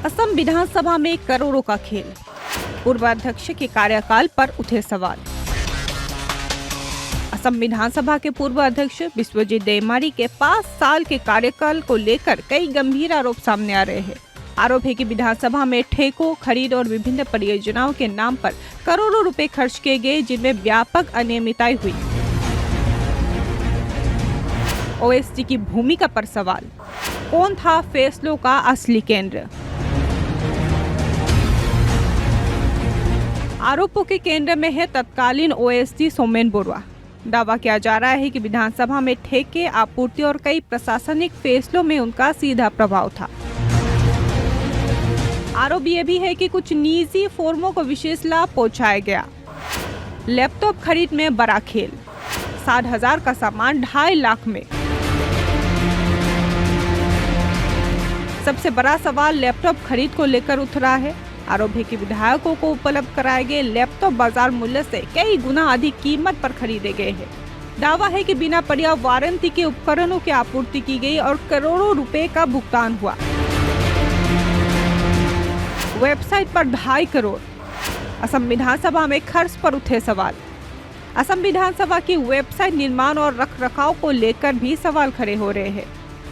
असम विधानसभा में करोड़ों का खेल, पूर्व अध्यक्ष के कार्यकाल पर उठे सवाल। असम विधानसभा के पूर्व अध्यक्ष विश्वजीत देवमारी के 5 साल के कार्यकाल को लेकर कई गंभीर आरोप सामने आ रहे हैं। आरोप है कि विधानसभा में ठेकों, खरीद और विभिन्न परियोजनाओं के नाम पर करोड़ों रुपए खर्च किए गए, जिनमें व्यापक अनियमितताएं हुई। ओएसडी की भूमिका पर सवाल, कौन था फैसलों का असली केंद्र? आरोपों के केंद्र में है तत्कालीन ओएसडी सोमेन बोरवा। दावा किया जा रहा है कि विधानसभा में ठेके, आपूर्ति और कई प्रशासनिक फैसलों में उनका सीधा प्रभाव था। आरोप यह भी है कि कुछ निजी फर्मों को विशेष लाभ पहुंचाया गया। लैपटॉप खरीद में बड़ा खेल, 60,000 का सामान 2.5 लाख में। सबसे बड़ा सवाल लैपटॉप खरीद को लेकर उठ रहा है। आरोप है कि विधायकों को उपलब्ध कराए गए लैपटॉप बाजार मूल्य से कई गुना अधिक कीमत पर खरीदे गए हैं। दावा है कि बिना पर्याप्त वारंटी के उपकरणों की आपूर्ति की गई और करोड़ों रुपए का भुगतान हुआ। वेबसाइट पर 2.5 करोड़। असम विधानसभा में खर्च पर उठे सवाल। असम विधानसभा की वेबसाइट निर्माण और रखरखाव को लेकर भी सवाल खड़े हो रहे हैं।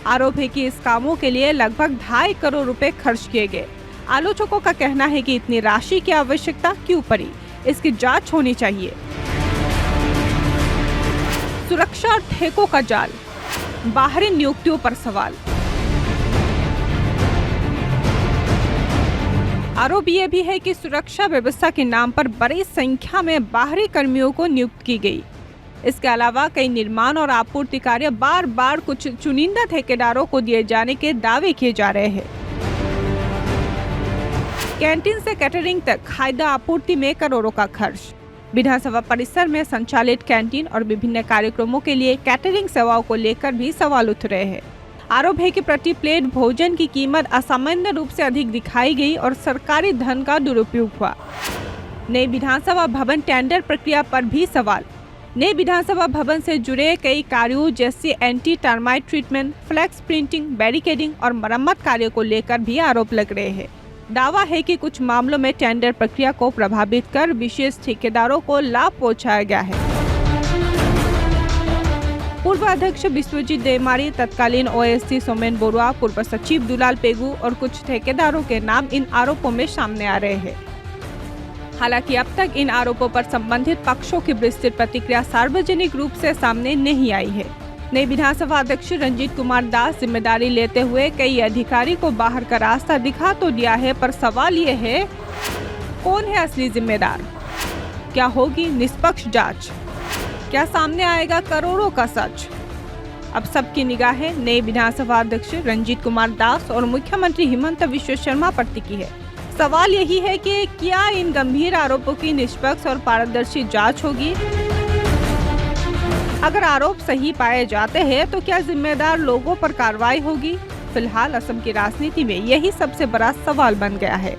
आरोप है कि इस कामों के लिए लगभग 2.5 करोड़ रुपए खर्च किए गए। आलोचकों का कहना है कि इतनी राशि की आवश्यकता क्यों पड़ी, इसकी जांच होनी चाहिए। सुरक्षा और ठेकों का जाल, बाहरी नियुक्तियों पर सवाल। आरोप यह भी है कि सुरक्षा व्यवस्था के नाम पर बड़ी संख्या में बाहरी कर्मियों को नियुक्त की गई। इसके अलावा कई निर्माण और आपूर्ति कार्य बार बार कुछ चुनिंदा ठेकेदारों को दिए जाने के दावे किए जा रहे हैं। कैंटीन से कैटरिंग तक खाद्य आपूर्ति में करोड़ों का खर्च। विधानसभा परिसर में संचालित कैंटीन और विभिन्न कार्यक्रमों के लिए कैटरिंग सेवाओं को लेकर भी सवाल उठ रहे हैं। आरोप है कि प्रति प्लेट भोजन की कीमत असामान्य रूप से अधिक दिखाई गई और सरकारी धन का दुरुपयोग हुआ। नए विधानसभा भवन टेंडर प्रक्रिया पर भी सवाल। नए विधानसभा भवन से जुड़े कई कार्यों जैसे anti termite treatment, flex printing, barricading और मरम्मत कार्यों को लेकर भी आरोप लग रहे हैं। दावा है कि कुछ मामलों में टेंडर प्रक्रिया को प्रभावित कर विशेष ठेकेदारों को लाभ पहुंचाया गया है। पूर्व अध्यक्ष विश्वजीत देवमारी, तत्कालीन ओएसडी सोमेन बोरवा, पूर्व सचिव दुलाल पेगू और कुछ ठेकेदारों के नाम इन आरोपों में सामने आ रहे हैं। हालांकि अब तक इन आरोपों पर संबंधित पक्षों की विस्तृत प्रतिक्रिया सार्वजनिक रूप से सामने नहीं आई है। नए विधानसभा अध्यक्ष रंजीत कुमार दास जिम्मेदारी लेते हुए कई अधिकारी को बाहर का रास्ता दिखा तो दिया है, पर सवाल ये है, कौन है असली जिम्मेदार? क्या होगी निष्पक्ष जांच? क्या सामने आएगा करोड़ों का सच? अब सबकी निगाहें नए विधानसभा अध्यक्ष रंजीत कुमार दास और मुख्यमंत्री हिमंता बिस्वा शर्मा पर टिकी है। सवाल यही है कि क्या इन गंभीर आरोपों की निष्पक्ष और पारदर्शी जांच होगी? अगर आरोप सही पाए जाते हैं तो क्या जिम्मेदार लोगों पर कार्रवाई होगी? फिलहाल असम की राजनीति में यही सबसे बड़ा सवाल बन गया है।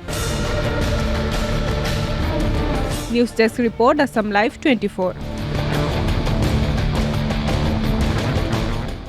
News desk report, Assam live 24।